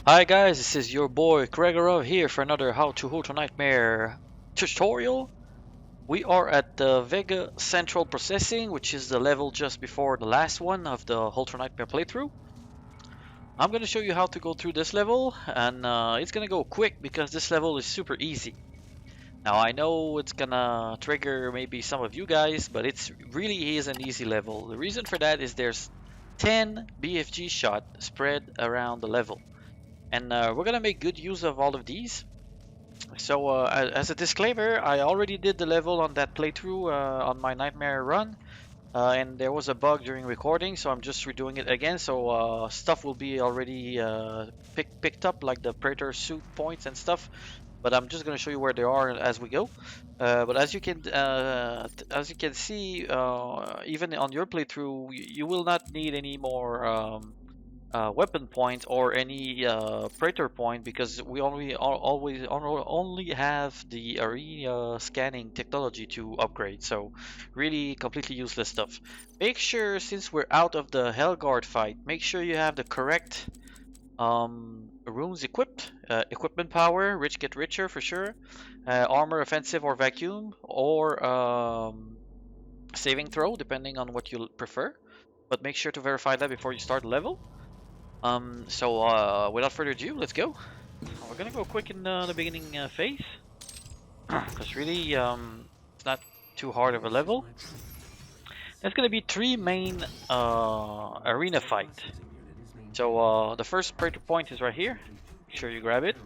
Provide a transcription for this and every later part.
Hi guys, this is your boy Kregorov here for another How to Hotel Nightmare tutorial. We are at the Vega Central Processing, which is the level just before the last one of the Hotel Nightmare playthrough. I'm going to show you how to go through this level, and it's going to go quick because this level is super easy. Now I know it's gonna trigger maybe some of you guys, but it's really is an easy level. The reason for that is there's 10 BFG shots spread around the level. And we're gonna make good use of all of these. So as a disclaimer, I already did the level on that playthrough on my nightmare run, and there was a bug during recording, so I'm just redoing it again. So stuff will be already picked up, like the Predator suit points and stuff. But I'm just gonna show you where they are as we go. But as you can see, even on your playthrough, you will not need any more. Weapon point or any Praetor point because we only have the arena scanning technology to upgrade, so really completely useless stuff. Make sure, since we're out of the Hellguard fight, make sure you have the correct runes equipped. Equipment power, rich get richer for sure. Armor, offensive or vacuum, or saving throw depending on what you prefer, but make sure to verify that before you start the level. Without further ado, let's go. We're gonna go quick in the beginning phase, because really, it's not too hard of a level. There's gonna be three main arena fight. So the first Praetor point is right here. Make sure you grab it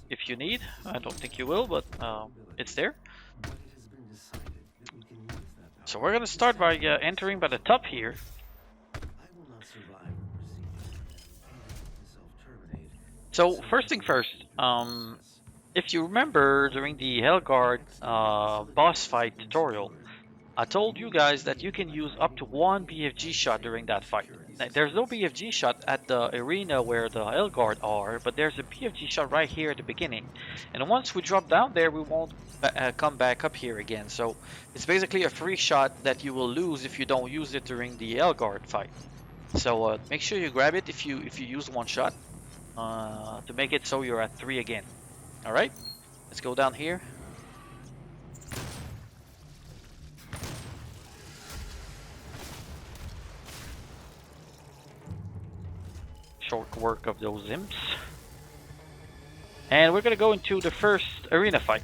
if you need. I don't think you will, but it's there. So we're gonna start by entering by the top here. So first thing first, if you remember during the Hellguard boss fight tutorial, I told you guys that you can use up to one BFG shot during that fight. Now, there's no BFG shot at the arena where the Hellguard are, but there's a BFG shot right here at the beginning. And once we drop down there, we won't come back up here again. So it's basically a free shot that you will lose if you don't use it during the Hellguard fight. So make sure you grab it if you use one shot. To make it so you're at 3 again. Alright, let's go down here. Short work of those imps. And we're gonna go into the first arena fight.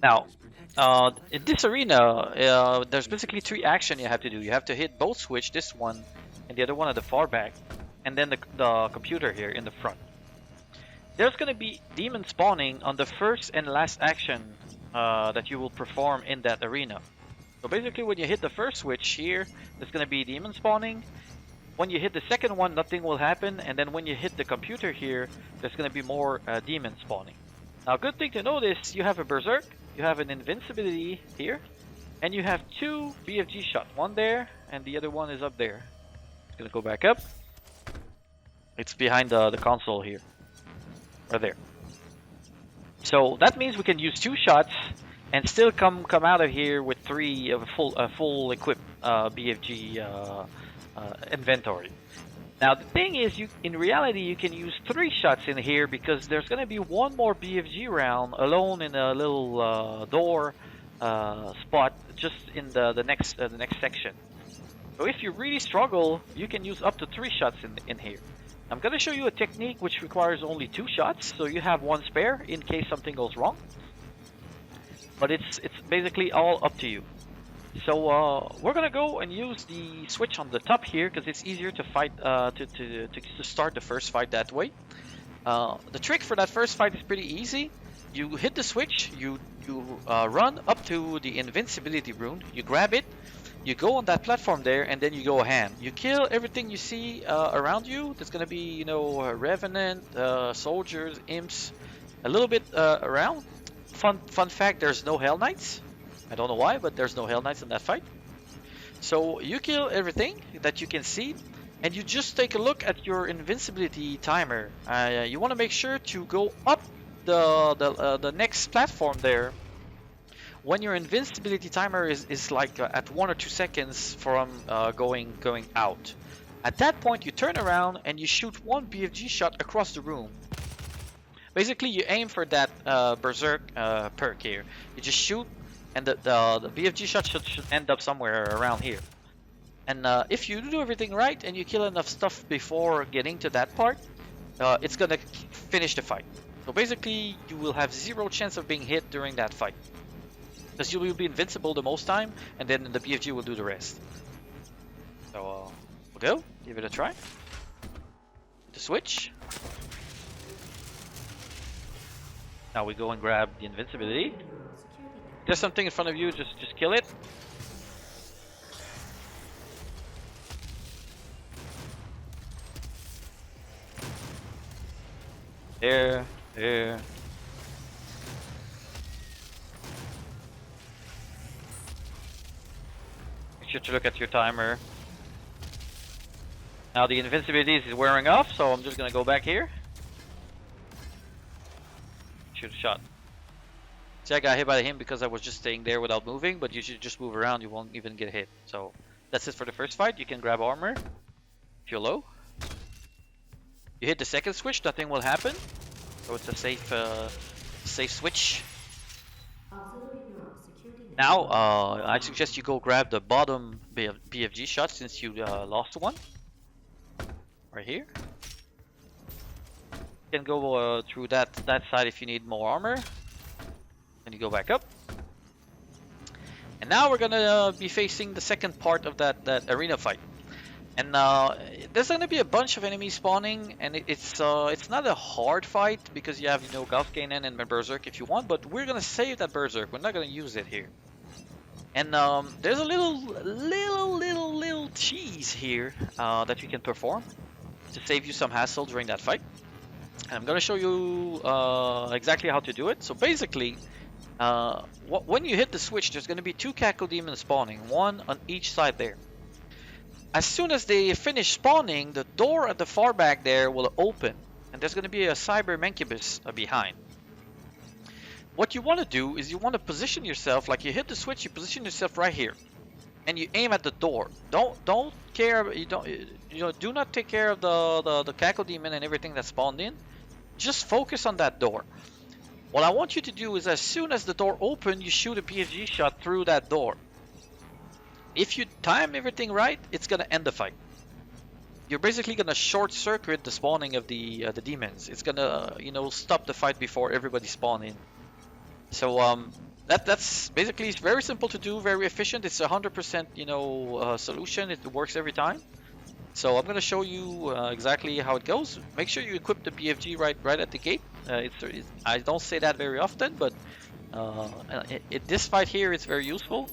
Now, in this arena, there's basically three actions you have to do. You have to hit both switch, this one and the other one at the far back, and then the computer here in the front. There's going to be demon spawning on the first and last action that you will perform in that arena. So basically when you hit the first switch here, there's going to be demon spawning. When you hit the second one, nothing will happen, and then when you hit the computer here, there's going to be more demon spawning. Now, good thing to notice, you have a berserk, you have an invincibility here, and you have two BFG shots. One there, and the other one is up there. It's gonna go back up. It's behind the console here, right there. So that means we can use two shots and still come out of here with three of full equipped BFG inventory. Now the thing is, in reality you can use 3 shots in here because there's going to be one more BFG round alone in a little door spot just in the next section. So if you really struggle, you can use up to 3 shots in here. I'm going to show you a technique which requires only 2 shots, so you have 1 spare in case something goes wrong. But it's basically all up to you. So we're gonna go and use the switch on the top here because it's easier to fight to start the first fight that way. The trick for that first fight is pretty easy. You hit the switch, you run up to the invincibility rune, you grab it, you go on that platform there, and then you go ham. You kill everything you see around you. There's gonna be, you know, revenant, soldiers, imps, a little bit around. Fun fact: there's no Hell Knights. I don't know why, but there's no Hell Knights in that fight. So you kill everything that you can see, and you just take a look at your invincibility timer. You want to make sure to go up the next platform there when your invincibility timer is like at 1 or 2 seconds from going out. At that point, you turn around and you shoot one BFG shot across the room. Basically, you aim for that Berserk perk here. You just shoot, and the BFG shot should end up somewhere around here. And if you do everything right and you kill enough stuff before getting to that part, it's gonna finish the fight. So basically, you will have 0 chance of being hit during that fight, because you will be invincible the most time, and then the BFG will do the rest. So we'll go, give it a try. The switch. Now we go and grab the invincibility. If there's something in front of you, just kill it. There. Make sure to look at your timer. Now the invincibility is wearing off, so I'm just gonna go back here. Shoot a shot. See, I got hit by him because I was just staying there without moving, but you should just move around, you won't even get hit. So that's it for the first fight. You can grab armor if you're low. You hit the second switch, nothing will happen. So it's a safe switch. Now, I suggest you go grab the bottom BFG shot since you lost one. Right here. You can go through that side if you need more armor. Then you go back up. And now we're gonna be facing the second part of that arena fight. And there's gonna be a bunch of enemies spawning, and it's not a hard fight because you have, you know, Galskainen and Berserk if you want, but we're gonna save that Berserk. We're not gonna use it here. And there's a little cheese here that you can perform to save you some hassle during that fight. And I'm gonna show you exactly how to do it. So basically, when you hit the switch, there's gonna be 2 Cackle Demons spawning, one on each side there. As soon as they finish spawning, the door at the far back there will open, and there's going to be a Cyber Mancubus behind. What you want to do is you want to position yourself, like you hit the switch, you position yourself right here, and you aim at the door. Do not take care of the Cackle Demon and everything that's spawned in. Just focus on that door. What I want you to do is, as soon as the door opens, you shoot a BFG shot through that door. If you time everything right, it's gonna end the fight. You're basically gonna short circuit the spawning of the demons. It's gonna, you know, stop the fight before everybody spawn in. So that's basically, it's very simple to do, very efficient. It's 100%, you know, solution. It works every time. So I'm gonna show you exactly how it goes. Make sure you equip the BFG right at the gate. I don't say that very often, but this fight here is very useful.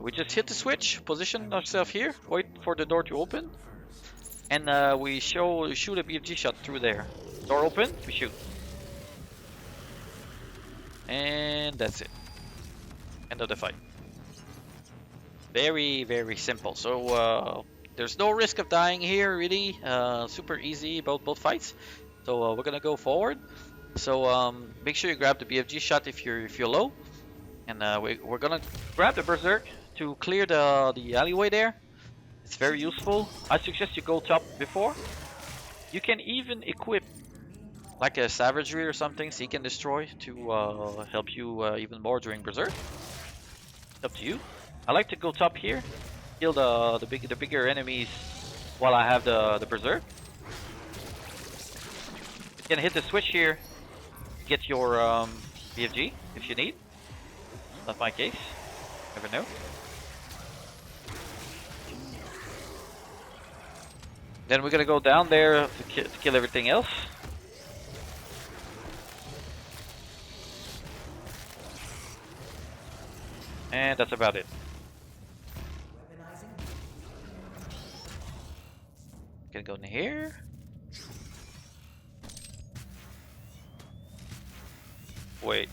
We just hit the switch, position ourselves here, wait for the door to open, and we shoot a BFG shot through there. Door open, we shoot. And that's it. End of the fight. Very, very simple. So there's no risk of dying here, really. Super easy both fights. So we're gonna go forward. So make sure you grab the BFG shot if you're low, and we're gonna grab the Berserk to clear the alleyway there. It's very useful. I suggest you go top before. You can even equip like a savagery or something, Seek and Destroy, to help you even more during Berserk. Up to you. I like to go top here, kill the bigger enemies while I have the Berserk. You can hit the switch here, get your BFG if you need. Not my case. Never know. Then we're gonna go down there to kill everything else. And that's about it. Gonna go in here. Wait.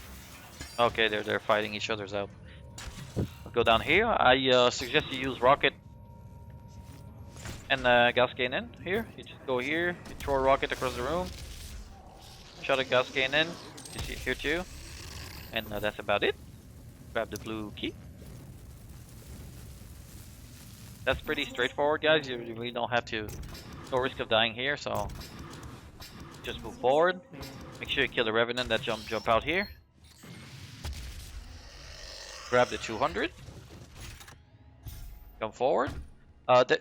Okay, they're fighting each other's out. I'll go down here. I suggest you use rocket and Galskainen here. You just go here, you throw a rocket across the room, shot a Galskainen. You see it here too, and that's about it. grab the blue key. That's pretty straightforward, guys. You really don't have to, no risk of dying here, so just move forward. Make sure you kill the Revenant that jump out here. Grab the 200. Come forward.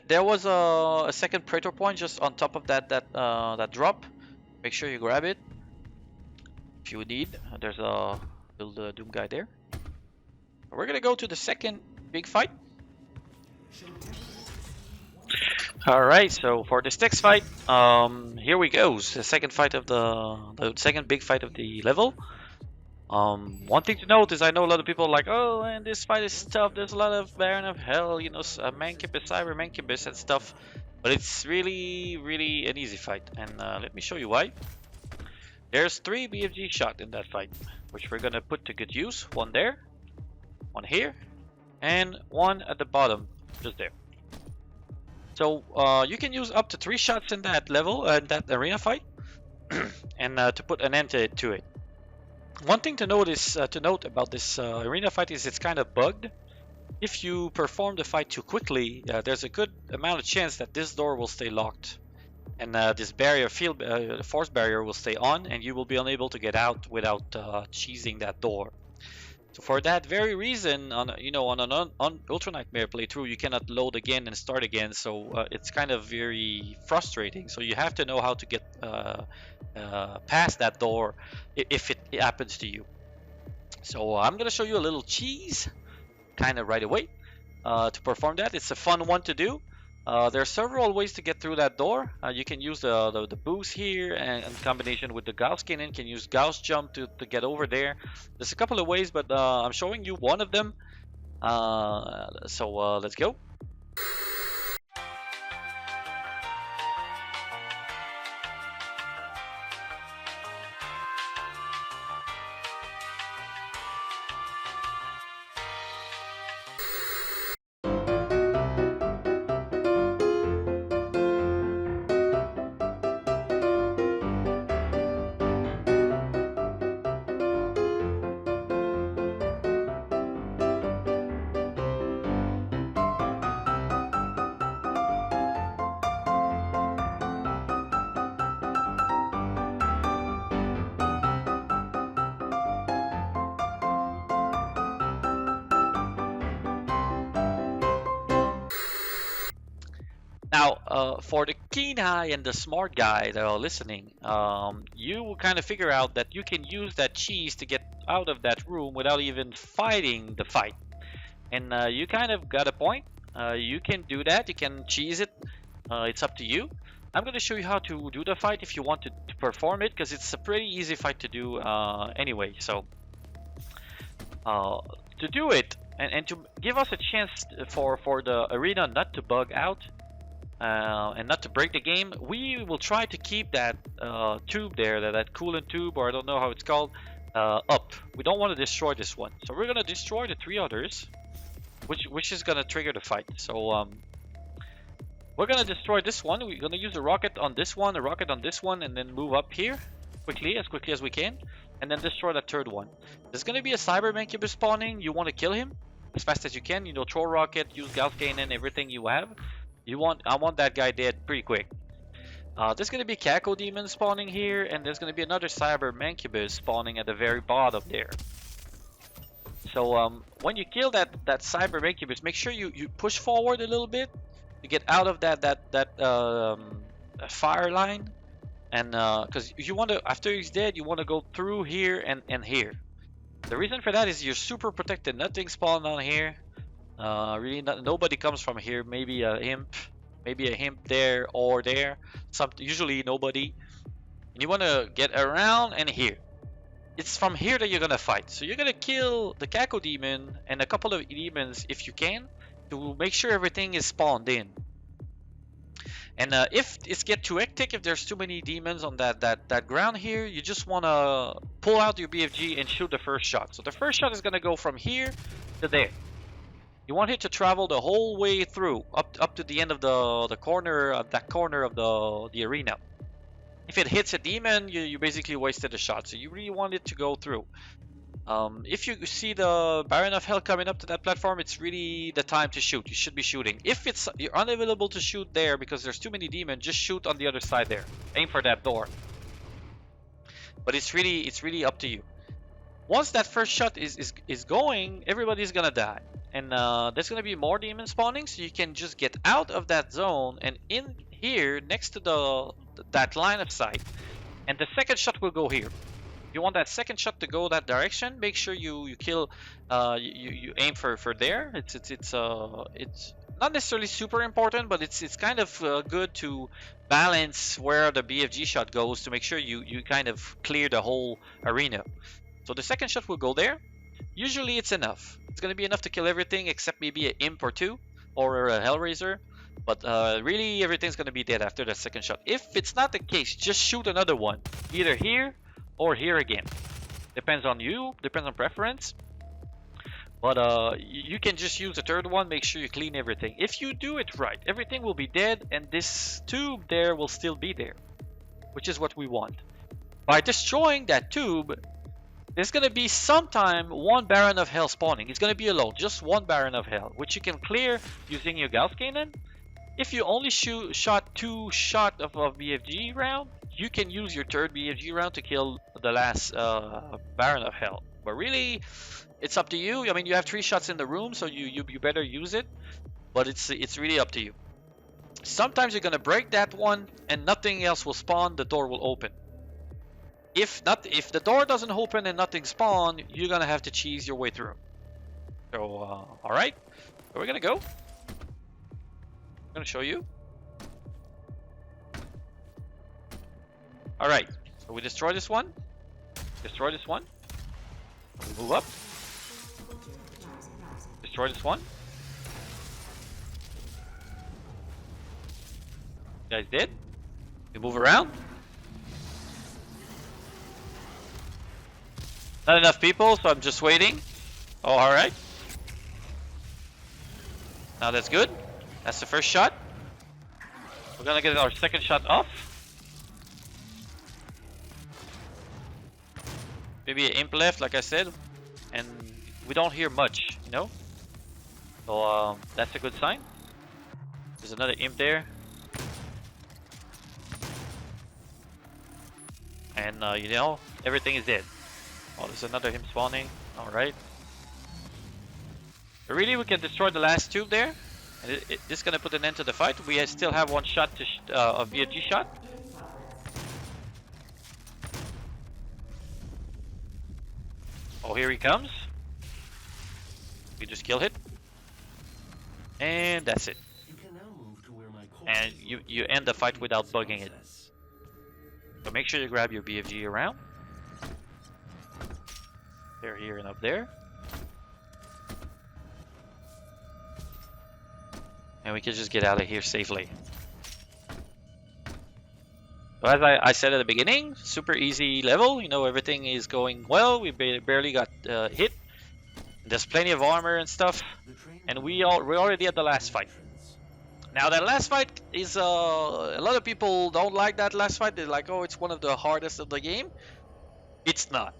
There was a second Praetor point just on top of that drop. Make sure you grab it if you need. There's a little Doom guy there. We're gonna go to the second big fight. Alright, so for this next fight, here we go. The second fight of the second big fight of the level. One thing to note is I know a lot of people are like, oh, and this fight is tough. There's a lot of Baron of Hell, you know, Mancubus, Cyber Mancubus and stuff. But it's really, really an easy fight. And let me show you why. There's 3 BFG shots in that fight, which we're gonna put to good use. One there, one here, and one at the bottom, just there. So you can use up to 3 shots in that level, that arena fight, and to put an end to it. One thing to note about this arena fight is it's kind of bugged. If you perform the fight too quickly, there's a good amount of chance that this door will stay locked, and this barrier force barrier will stay on, and you will be unable to get out without cheesing that door. So for that very reason, on an Ultra Nightmare playthrough, you cannot load again and start again. So it's kind of very frustrating. So you have to know how to get past that door if it happens to you. So I'm gonna show you a little cheese, kind of right away, to perform that. It's a fun one to do. There are several ways to get through that door. You can use the boost here, and in combination with the Gauss cannon, can use Gauss jump to get over there. There's a couple of ways, but I'm showing you one of them. So let's go. Now, for the keen eye and the smart guy that are listening, you will kind of figure out that you can use that cheese to get out of that room without even fighting the fight. And you kind of got a point. You can do that. You can cheese it. It's up to you. I'm going to show you how to do the fight if you want to perform it, because it's a pretty easy fight to do anyway. So to do it and to give us a chance for the arena not to bug out, and not to break the game, we will try to keep that tube there, that coolant tube, or I don't know how it's called, up. We don't want to destroy this one, so we're gonna destroy the 3 others, which is gonna trigger the fight. So we're gonna destroy this one. We're gonna use a rocket on this one, a rocket on this one, and then move up here quickly as we can, and then destroy that 3rd one. There's gonna be a Cyber Mancubus spawning. You want to kill him as fast as you can. You know, throw rocket, use Gauss cannon, everything you have. I want that guy dead pretty quick. There's gonna be Caco Demon spawning here, and there's gonna be another Cyber Mancubus spawning at the very bottom there. So when you kill that Cyber Mancubus, make sure you push forward a little bit to get out of that fire line, and because you want to, after he's dead, you want to go through here and here. The reason for that is you're super protected. Nothing spawned on here. Really, nobody comes from here. Maybe a imp there or there. Usually nobody. And you want to get around and here. It's from here that you're gonna fight. So you're gonna kill the Caco demon and a couple of demons if you can, to make sure everything is spawned in. And if it's get too hectic, if there's too many demons on that ground here, you just wanna pull out your BFG and shoot the first shot. So the first shot is gonna go from here to there. You want it to travel the whole way through, up to the end of the corner, that corner of the arena. If it hits a demon, you basically wasted a shot. So you really want it to go through. If you see the Baron of Hell coming up to that platform, it's really the time to shoot. You should be shooting. If you're unavailable to shoot there because there's too many demons, just shoot on the other side there. Aim for that door. But it's really up to you. Once that first shot is going, everybody's gonna die. And there's gonna be more demons spawning, so you can just get out of that zone and in here next to that line of sight. And the second shot will go here. You want that second shot to go that direction, make sure you kill, you aim for there. It's not necessarily super important, but it's kind of good to balance where the BFG shot goes to make sure you kind of clear the whole arena. So the second shot will go there. Usually it's enough. It's gonna be enough to kill everything except maybe an imp or two or a Hellraiser. But really everything's gonna be dead after the second shot. If it's not the case, just shoot another one, either here or here again. Depends on you, depends on preference. But you can just use the third one, make sure you clean everything. If you do it right, everything will be dead and this tube there will still be there, which is what we want. By destroying that tube, there's gonna be sometime one Baron of Hell spawning. It's gonna be alone, just one Baron of Hell, which you can clear using your Gauss Cannon. If you only shot 2 shots of a BFG round, you can use your third BFG round to kill the last Baron of Hell. But really, it's up to you. I mean, you have 3 shots in the room, so you better use it. But it's really up to you. Sometimes you're gonna break that one, and nothing else will spawn. The door will open. If the door doesn't open and nothing spawn, you're gonna have to cheese your way through. So, all right, where we're gonna go? I'm gonna show you. All right, so we destroy this one. Destroy this one. We move up. Destroy this one. You guys did. We move around. Not enough people, so I'm just waiting. Oh, all right. Now that's good. That's the first shot. We're gonna get our second shot off. Maybe an imp left, like I said, and we don't hear much, you know. So that's a good sign. There's another imp there, and you know, everything is dead. Oh, there's another imp spawning. All right. But really, we can destroy the last tube there, and this is gonna put an end to the fight. We still have one shot to a VFG shot. Oh, here he comes. We just kill it, and that's it. And you end the fight without bugging it. So make sure you grab your BFG around. They're here and up there. And we can just get out of here safely. So as I said at the beginning, super easy level. You know, everything is going well. We barely got hit. There's plenty of armor and stuff. And we're already at the last fight. Now that last fight is a lot of people don't like that last fight. They're like, oh, it's one of the hardest of the game. It's not.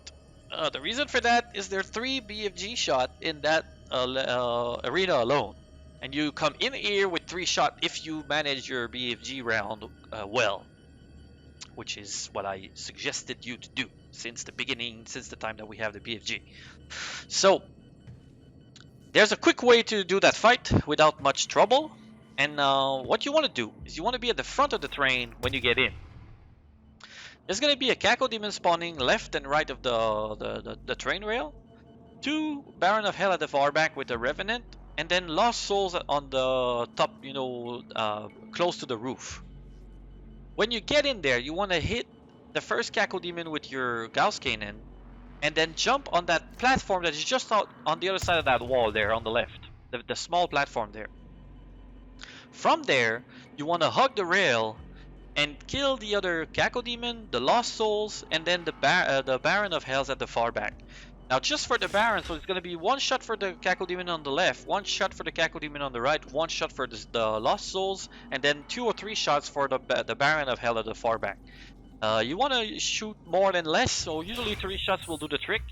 The reason for that is there are 3 BFG shots in that arena alone. And you come in here with 3 shots if you manage your BFG round well. Which is what I suggested you to do since the beginning, since the time that we have the BFG. So, there's a quick way to do that fight without much trouble. And what you want to do is you want to be at the front of the train when you get in. There's going to be a Caco Demon spawning left and right of the train rail. 2 Baron of Hell at the far back with the Revenant. And then Lost Souls on the top, you know, close to the roof. When you get in there, you want to hit the first Caco Demon with your Gauss Cannon. And then jump on that platform that is just out on the other side of that wall there on the left. The small platform there. From there, you want to hug the rail and kill the other Caco Demon, the Lost Souls, and then the Baron of Hells at the far back. Now just for the Baron, so it's going to be 1 shot for the Caco Demon on the left, 1 shot for the Caco Demon on the right, 1 shot for the Lost Souls, and then 2 or 3 shots for the Baron of Hell at the far back. You want to shoot more than less, so usually 3 shots will do the trick.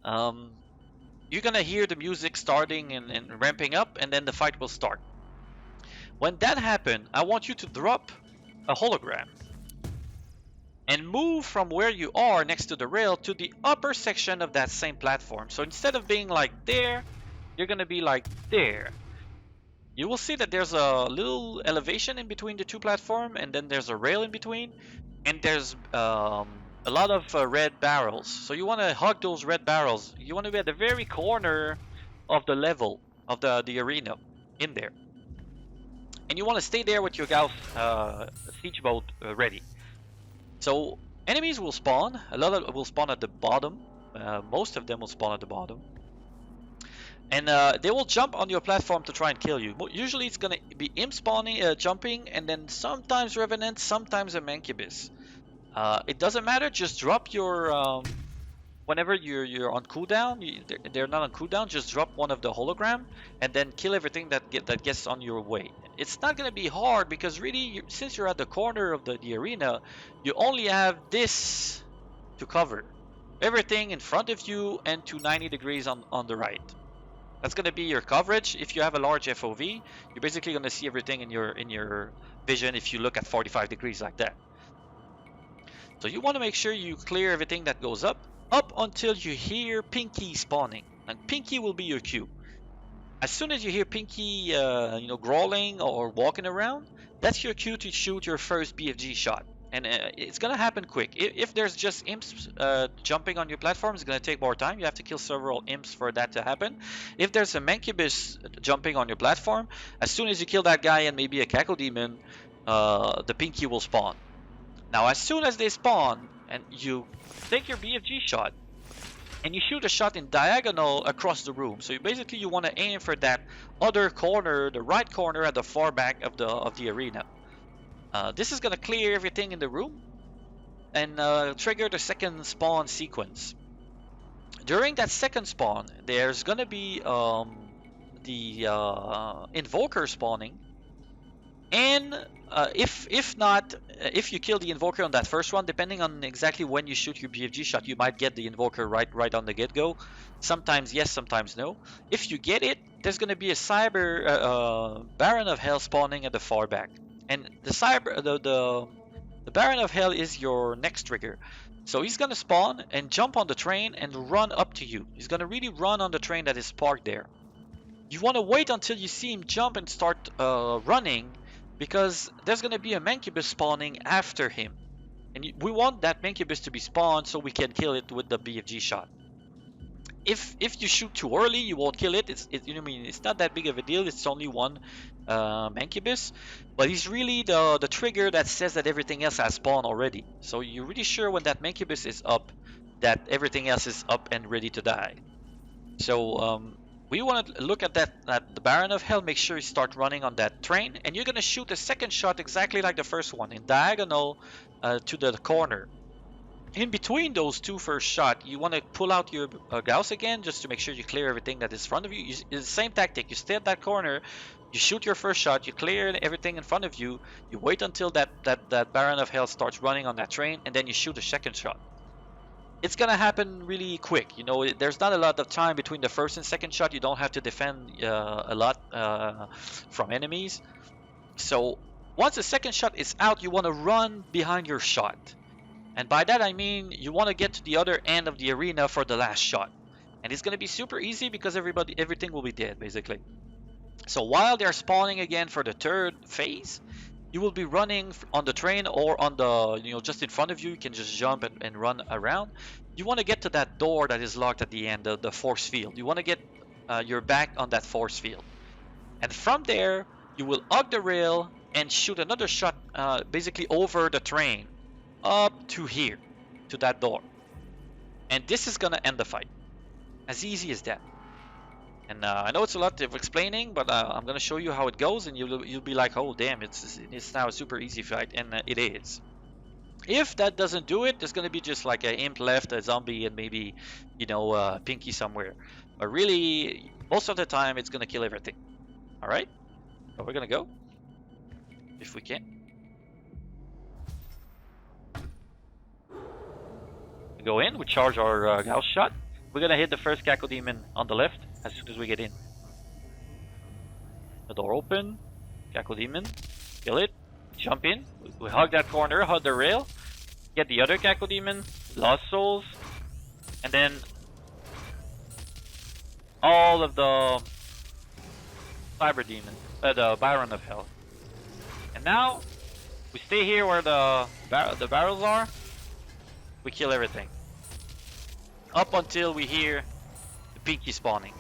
you're gonna hear the music starting and ramping up, and then the fight will start. When that happens, I want you to drop a hologram and move from where you are next to the rail to the upper section of that same platform. So instead of being like there, you're gonna be like there. You will see that there's a little elevation in between the two platforms, and then there's a rail in between, and there's a lot of red barrels. So you want to hug those red barrels. You want to be at the very corner of the level of the arena in there, and you want to stay there with your Gauss siege boat ready. So enemies will spawn. A lot of will spawn at the bottom. Most of them will spawn at the bottom. And they will jump on your platform to try and kill you. Usually it's gonna be imp spawning, jumping, and then sometimes Revenant, sometimes a Mancubus. It doesn't matter, just drop your, whenever you're on cooldown, they're not on cooldown, just drop one of the hologram, and then kill everything that gets on your way. It's not gonna be hard, because really, since you're at the corner of the arena, you only have this to cover. Everything in front of you and to 90 degrees on the right. That's going to be your coverage. If you have a large FOV, you're basically going to see everything in your vision if you look at 45 degrees like that. So you want to make sure you clear everything that goes up until you hear Pinky spawning. And Pinky will be your cue. As soon as you hear Pinky, growling or walking around, that's your cue to shoot your first BFG shot. And it's gonna happen quick. If there's just imps jumping on your platform, it's gonna take more time. You have to kill several imps for that to happen. If there's a Mancubus jumping on your platform, as soon as you kill that guy and maybe a Cacodemon, the Pinky will spawn. Now, as soon as they spawn, and you take your BFG shot, and you shoot a shot in diagonal across the room. So you want to aim for that other corner, the right corner at the far back of the arena. This is going to clear everything in the room and trigger the second spawn sequence. During that second spawn, there's going to be the invoker spawning, and if you kill the invoker on that first one, depending on exactly when you shoot your BFG shot, you might get the invoker right on the get-go. Sometimes yes, sometimes no. If you get it, there's going to be a Baron of Hell spawning at the far back. And the Baron of Hell is your next trigger. So he's gonna spawn and jump on the train and run up to you. He's gonna really run on the train that is parked there. You want to wait until you see him jump and start running, because there's gonna be a Mancubus spawning after him. And we want that Mancubus to be spawned so we can kill it with the BFG shot. If you shoot too early, you won't kill it. It's not that big of a deal. It's only one Mancubus, but he's really the trigger that says that everything else has spawned already. So you're really sure when that Mancubus is up that everything else is up and ready to die. So we want to look at the Baron of Hell. Make sure you start running on that train, and you're gonna shoot a second shot exactly like the first one, in diagonal to the corner. In between those two first shots, you want to pull out your Gauss again, just to make sure you clear everything that is in front of you. It's the same tactic. You stay at that corner, you shoot your first shot, you clear everything in front of you, you wait until that Baron of Hell starts running on that train, and then you shoot a second shot. It's gonna happen really quick. There's not a lot of time between the first and second shot. You don't have to defend a lot from enemies. So once the second shot is out, you want to run behind your shot. And by that I mean you want to get to the other end of the arena for the last shot. And it's going to be super easy because everything will be dead, basically. So while they're spawning again for the third phase, you will be running on the train or on the, just in front of you. You can just jump and run around. You want to get to that door that is locked at the end, the force field. You want to get your back on that force field. And from there, you will hug the rail and shoot another shot basically over the train, up to here, to that door. And this is gonna end the fight. As easy as that. And I know it's a lot of explaining, but I'm gonna show you how it goes, and you'll be like, oh damn, it's now a super easy fight, and it is. If that doesn't do it, there's gonna be just like an imp left, a zombie, and maybe, Pinky somewhere. But really, most of the time, it's gonna kill everything. All right, so we're gonna go, if we can. Go in, we charge our Gauss shot, We're gonna hit the first Cacodemon on the left as soon as we get in. The door open, Cacodemon, kill it, jump in, we hug that corner, hug the rail, get the other Cacodemon, Lost Souls, and then all of the Cyber Demon, the Baron of Hell. And now we stay here where the barrels are. We kill everything up until we hear the Pinky spawning.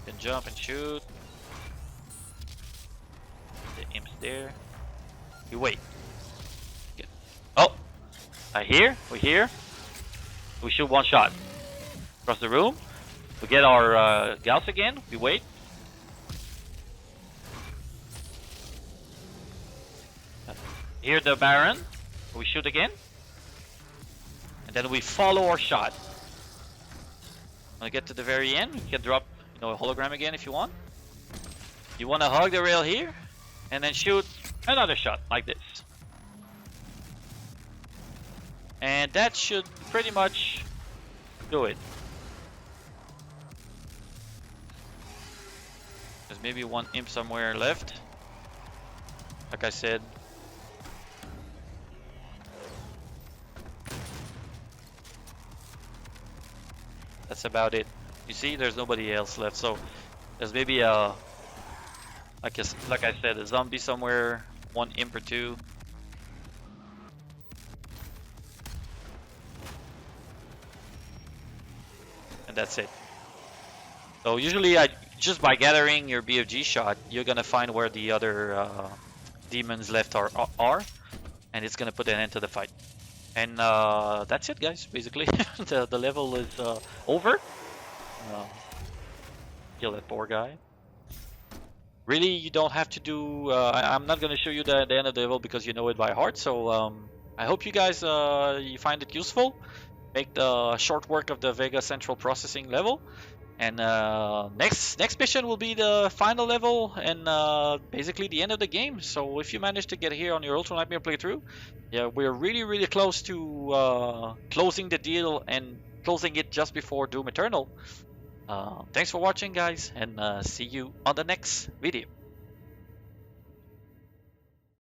Then jump and shoot. The imp's there. We wait. Oh, we're here. We shoot one shot across the room. We get our Gauss again. We wait. Here the Baron. We shoot again. And then we follow our shot. When I get to the very end, you can drop, a hologram again if you want. You want to hug the rail here, and then shoot another shot like this. And that should pretty much do it. There's maybe one imp somewhere left. Like I said. That's about it. You see, there's nobody else left. So there's maybe like I said, a zombie somewhere, one imp or two. And that's it. So usually, just by gathering your BFG shot, you're gonna find where the other demons left are, and it's gonna put an end to the fight. And that's it, guys. Basically, the level is over. Kill that poor guy. Really, you don't have to do. I'm not gonna show you the end of the level because you know it by heart. So I hope you guys you find it useful. Make the short work of the Vega Central Processing level. And next mission will be the final level and basically the end of the game. So if you manage to get here on your Ultra Nightmare playthrough, yeah, we're really close to closing the deal and closing it just before Doom Eternal. Thanks for watching, guys, and see you on the next video.